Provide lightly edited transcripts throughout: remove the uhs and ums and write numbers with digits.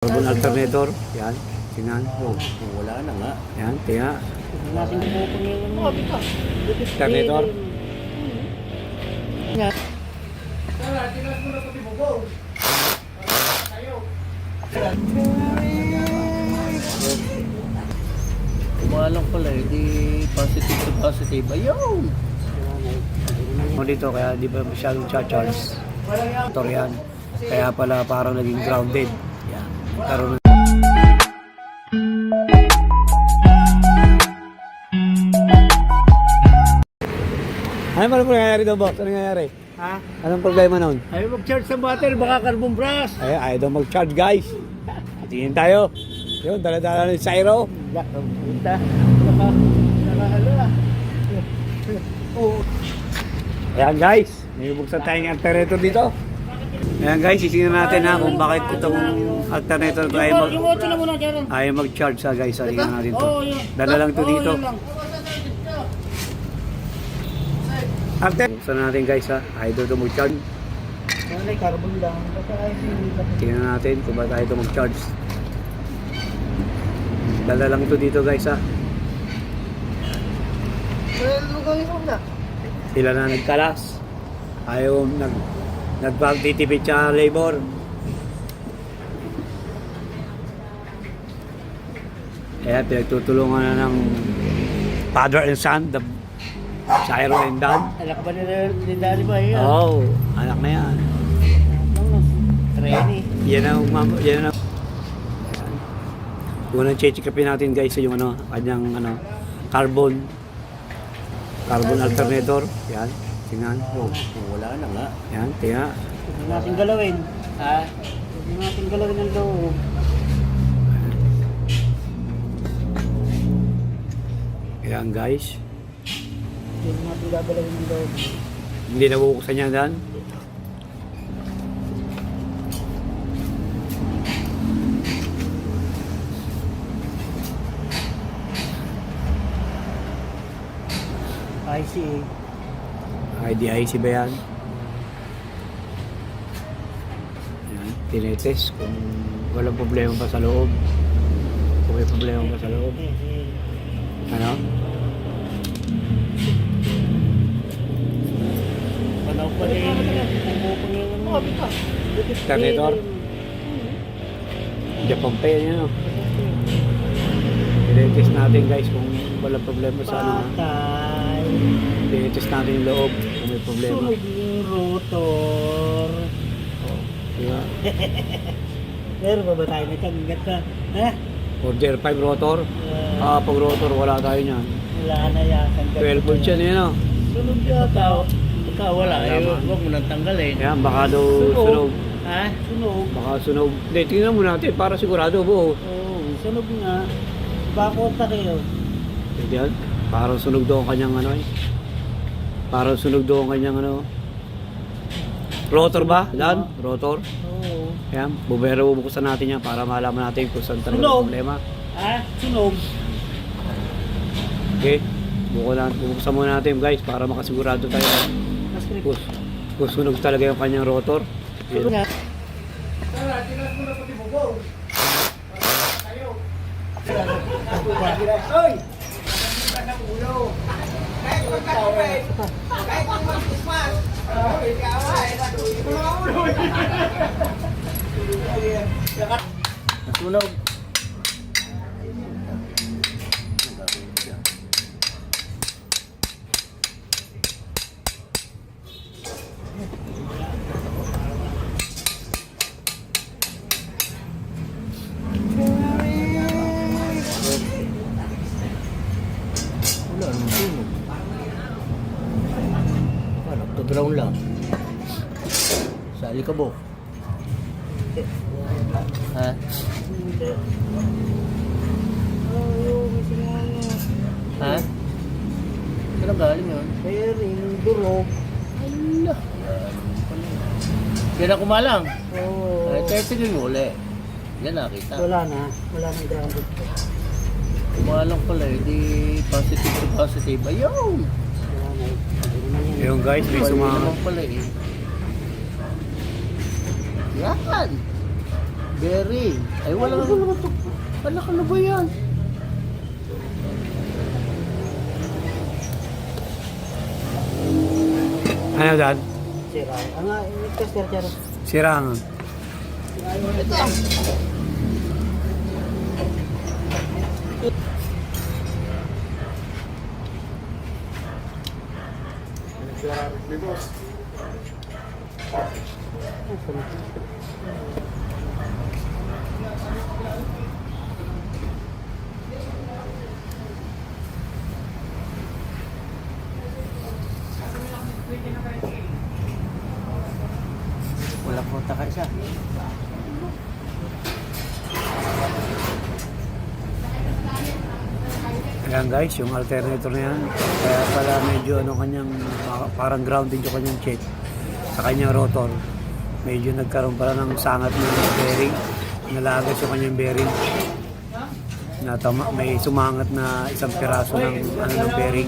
Carbon alternator, yan, tingnan. Oh, wala na nga. Yan, tingnan. Natin kumupang yung Alternator. Kumalang pala eh, di positive to positive. Ayun! Dito kaya di ba masyadong charge. Motor yan. Kaya pala parang naging grounded. Yan. Karoon ano pa nangyayari daw, boss? Ano nangyayari? Ha? Anong problema nun? Ayaw mag-charge sa battery, baka carbon brush. Ay, ayaw daw mag-charge, guys. Tingin tayo. Yun, dala-dala ng Syro. Punta. Nakahalo ah. Oo. Ayan, guys. May buksan tayong alternator dito. Ayan, guys. Isingnan natin ha kung bakit itong alternator ko ayaw mag-charge sa guys. Tingnan natin to. Dala lang to dito. Buksan natin guys ha. Ayaw ito mag-charge. Carbon lang. Tingnan natin kung bakit ayaw ito mag-charge. Dala lang ito dito guys ha. Sila na nagkalas. Ayaw nagpagtitipid sa labor. Kaya pinagtutulungan na ng father and son, the Syro and dad. Anak ba ni Daddy ba yun? Oo, anak na yan. Trainee. Yan ang unang check-upin natin guys yung kanyang carbon alternator. Yan, tingnan. Oh, wala na nga. Yan, tingnan. Huwag natin galawin. Ha? Huwag natin galawin ang loob. Yan guys. Huwag natin gagalawin ang loob. Hindi nabubuksan niya dan. IC. IDIC ba yan? Yan, tinetest kung walang problema pa sa loob. Kung may problema pa sa loob. Ano? Panaw pa rin. Kumupang yung Alternator. Japan pa yan no? Tinetest natin guys kung walang problema sa patay. Tinetest natin yung loob kung may problema. Sunog yung rotor. Diba? Meron ba tayo na kagat ka? Ha? Order 5 rotor. Pag rotor wala tayo niyan. Wala na yan. 12 volts yan yun no? Sunog yata. Pagka wala, Tama. huwag mo nang tanggalin. Yan, baka daw sunog. Ha? Sunog. Baka sunog. Hindi, tingnan mo natin para sigurado buo. Oo, sunog nga. Bakot na kayo. Yan. Parang sunog daw ang kanyang Parang sunog daw ang kanyang Rotor ba? Dan? Rotor? Oo. Yan. Bubuksan natin yan para malaman natin kung saan talaga Sunog. ang problema. Ha? Sunog. Okay. Bubuksan muna natin guys para makasigurado tayo. Kung sunog talaga yung kanyang rotor. Sunog nga. Oy! Ulo. Kahit magkakapit. Kahit mag-Christmas. Nasunog. Wala namang sunog. Ano? To-ground lang. Sa alikabok. Ha? Ha? Saan galing yun? Bearing, durog. Ala. Kaya na kumalang? Oo. Ay, testingin mo ulit. Yan nakita. Wala na. Wala nang grounded. Kumalang pala eh. Di positive to positive. Ayun! Yung guys, may Naman pala eh. Yan! Bearing. Ay, wala ka na ba yan? Ano dad? Sira. Ang nga, tester siya. Sirang. Ito lang. Wala po taka isa. Ayan guys, yung alternator na yan. Kaya pala medyo ano kanyang, parang grounded yung kanyang check sa kanyang rotor. Medyo nagkaroon pala ng sangat ng bearing. Nalagas yung kanyang bearing. May sumangat na isang piraso ng, ng bearing.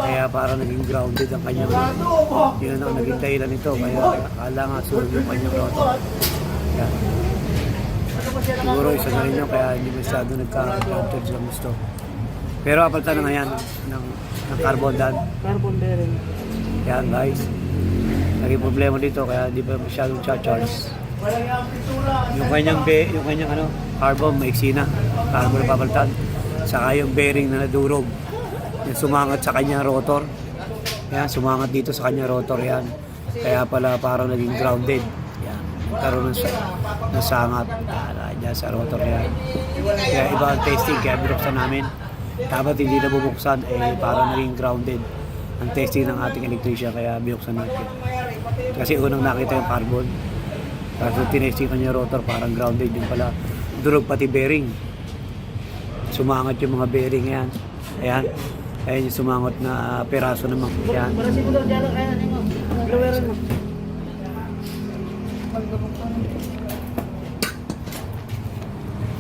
Kaya parang naging grounded ang kanyang, yun ang naging dahilan nito. Kaya akala nga sunog yung kanyang rotor. Yan. Siguro isa na rin yun, kaya hindi masyado nagka-grounded sa gusto. Pero apalta na nga yan ng carbon dad. Carbon bearing. Yan guys. Naging problema dito kaya hindi pa masyadong charge. Yung kanyang ano, carbon maiksi na. Carbon na papalitan. Saka yung bearing na nadurog. Yung sumangat sa kanyang rotor. Yan, sumangat dito sa kanyang rotor yan. Kaya pala parang naging grounded. Yan. Karoon ng sangat. Diyan sa rotor yan. Kaya iba ang testing, kaya binuksan namin. Dapat hindi na bubuksan, parang naging grounded ang testing ng ating electrician, kaya binuksan natin. Kasi unang nakita yung carbon. Tapos tinesting ko yung rotor, parang grounded yung pala. Durog pati bearing. Sumangat yung mga bearing yan. Ayan. Ayan yung sumangot na peraso naman. Ayan. Para siguro dyan lang, ayan, mo. Gaweran mo.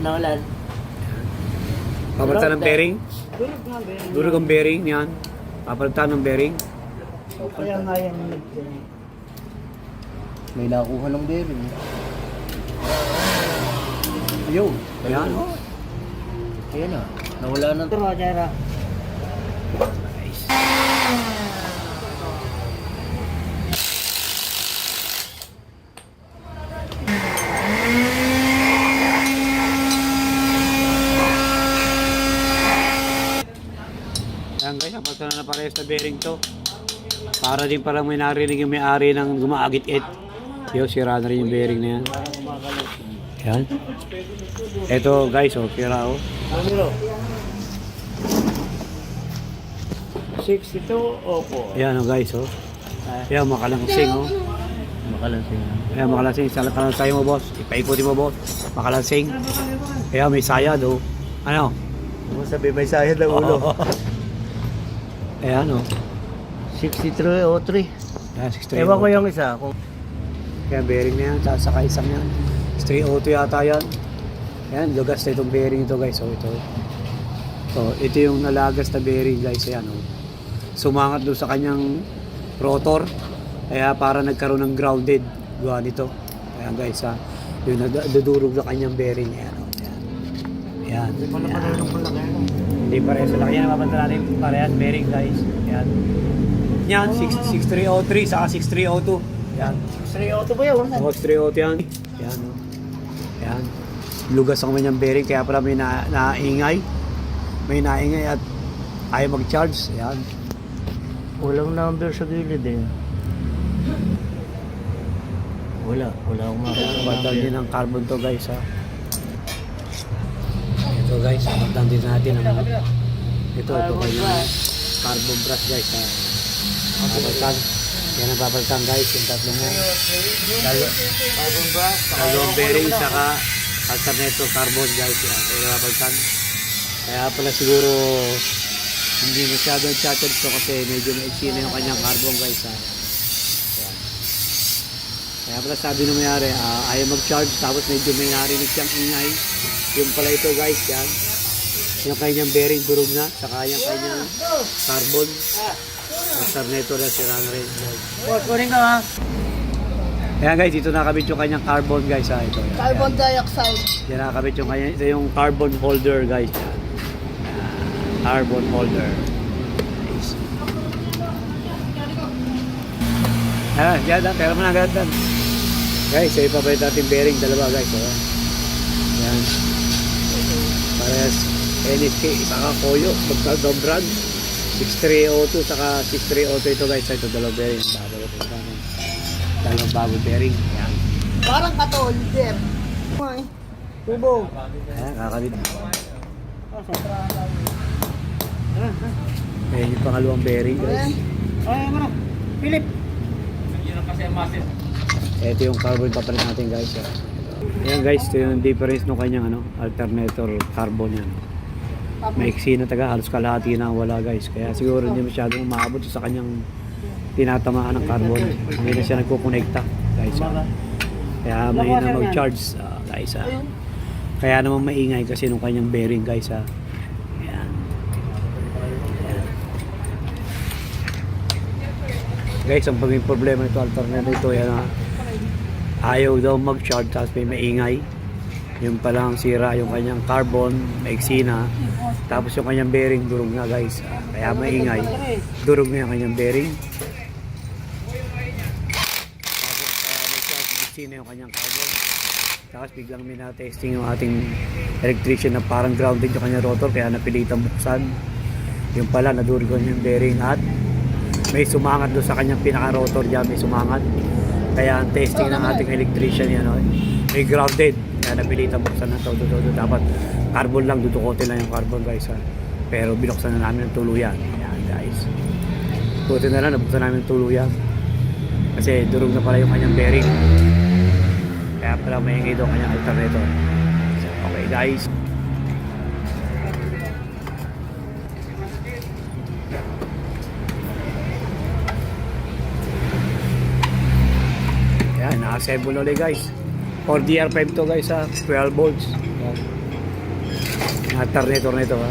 Nawalan. Papalitan ng bearing. Durog nga bearing. Durog ang bearing yan. Papalitan ng bearing. Kaya nga yan. May nakuha ng bearing. Ayun. Ayan. Ayan na. Nawala ng... Ito mo, Jera. Ayan guys, napalitan na parehas na bearing to. Para din parang may narinig yung may-ari ng gumaagit-it. Yo, sira na rin yung bearing na yan. Ayan. Ito guys, sira oh. Ano? 62 opo. Ayan guys, oh. Ayan, makalansing oh. Makalansing na. Ayan, makalansing. Salansay mo boss. Ipaikutin mo boss. Makalansing. Ayan, may sayad oh. Ano? Ano sabi, may sayad na ulo. Ayan oh. 63 o 3. Ayan, 630. Ewan ko yung isa. Kung... Kaya bearing na yan, saka isang yan. 302 yata yan. Ayan, lugas na itong bearing ito guys. So, ito yung nalagas na bearing guys. Ayan oh. Sumangat doon sa kanyang rotor. Kaya para nagkaroon ng grounded. Gawa nito. Ayan guys ha. Yung nadudurog na kanyang bearing. Ayan oh. Ayan. Hindi pareho sa laki yan. Mapanta natin parehas bearing guys. Ayan. Yan, 6303 saka 6302. Yan. 302 ba yun? Oh, 6302 yan. Yan. Yan. Lugas ang kanyang bearing kaya pala may naingay. May naingay at ayaw mag-charge. Yan. Walang number sa gilid eh. Wala akong makakita. Pagdang din ang carbon to guys ha. Ito guys, pagdang din natin ang ito yung carbon brush guys ha. Papalitan. Yan ang papalitan guys, yung tatlong mo. Carbon brush. Dalawang bearing saka alternator carbon guys. Yan, kaya papalitan. Kaya pala siguro hindi masyado nag-charge to kasi medyo maiksi na yung kanyang carbon guys ha. Yan. Kaya pala sabi nung mayari, ayaw mag-charge tapos medyo may narinig siyang ingay. Yung pala ito guys, yan. Yung kanyang bearing durog na, saka yung kanyang carbon. Alternator na sira na rin. Boss, kunin ka ha. Ayan guys, dito nakakabit yung kanyang carbon guys ha. Ito. Carbon dioxide. Yan nakakabit yung kanya. Ito yung carbon holder guys. Yan. Carbon holder. Nice. Ayan, yan. Pero mo na agad dan. Guys, sa ipapalit natin bearing. Dalawa guys. Oh. Yan. Parehas NSK. Saka Koyo. Brand. 6302 saka 6302 ito guys. Ito dalawang bearing. Dalawang bago bearing. Yan. Parang katol, Jeff. Ay. Tubo. Ayan, kakabit. Ayan yung pangalawang bearing guys. Ay, ano? Philip. Ito yung carbon papalit natin guys. Ayan guys, ito yung difference ng kanyang alternator carbon yan. Maiksi na taga, halos kalahati na wala guys. Kaya siguro hindi masyadong umaabot sa kanyang tinatamaan ng carbon. Hindi na siya nagkukonekta guys. Kaya may na mag-charge guys. Kaya naman maingay kasi nung kanyang bearing guys. Ayan. Ayan. Guys, ang paging problema nito alternator ito yan ayaw daw mag-charge tapos may maingay. Yung palang sira yung kanyang carbon, maiksi na. Tapos yung kanyang bearing durog na guys. Kaya maingay. Durog na yung kanyang bearing. Na yung kanyang carbon. Tapos biglang minatesting yung ating electrician na parang grounded yung kanyang rotor kaya napilitan buksan. Yung pala nadurog yung bearing at may sumangat doon sa kanyang pinaka-rotor dyan, may sumangat. Kaya ang testing ng ating electrician yan, may grounded. Kaya napilitan buksan ng todo. Dapat carbon lang, dudukotin lang yung carbon guys. Pero binuksan na namin ng tuluyan. Yan guys. Buti na lang, nabuksan namin ng tuluyan. Kasi durog na pala yung kanyang bearing. Kaya pala maingay daw kanyang alternator. So, okay guys. Yan, naka-assemble ulit guys. 4DR5 to guys 12 volts. Yan. Alternator na ito ha.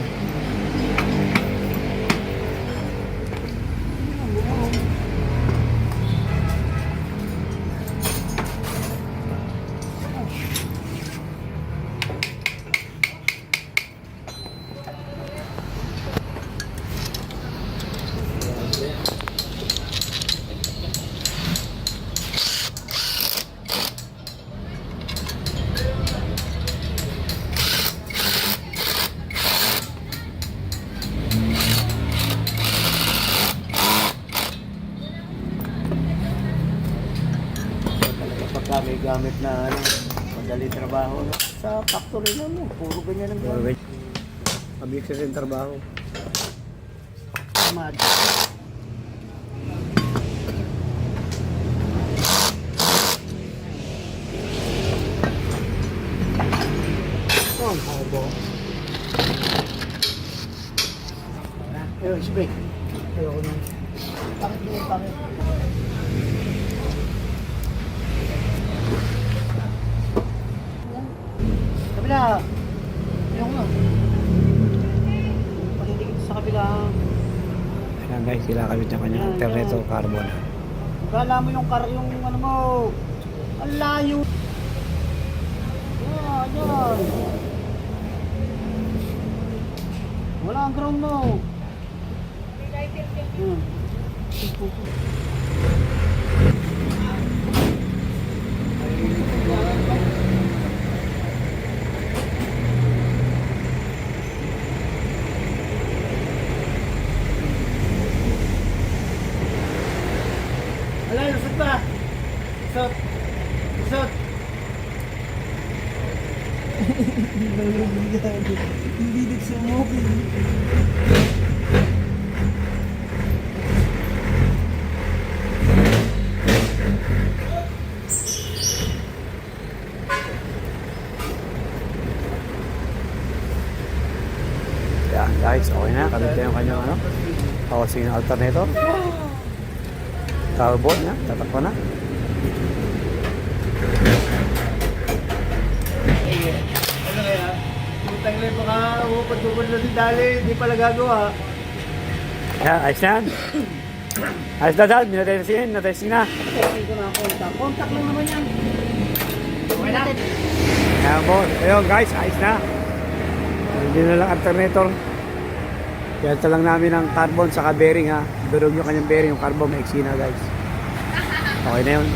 May gamit na madali trabaho. Sa factory na mo, puro ganyan ang gamit. Mabilis kasi yung trabaho. Mad. Oh, habo. Ayun, spray. Ayoko na. Bakit mo yung bakit? Kabila. Ayoko na. Pagdidikit sa kabila. Ayan guys, kinakabit niya kanyang alternator carbon. Kala mo yung ano mo. Ang layo. Yan. Wala ang ground mo. Alay, lusot pa. Lusot. Hindi nagsumukin. Yan guys, okay na. Kabit na yung kanyang housing na alternator. Carbon na, tatakbo na. Ano kaya? Putang na baka upad-upad na si Dali. Hindi pala gagawa. Yan, ayos na yan. Ayos na dad, minatesting na. Hindi ko na contact. Contact lang naman yan. Ayan po, ayun guys, ayos na. Hindi na lang alternator. Piyanta lang namin ng carbon sa bearing ha. Durog yung kanyang bearing, yung carbon maiksi na guys. Okay na yun.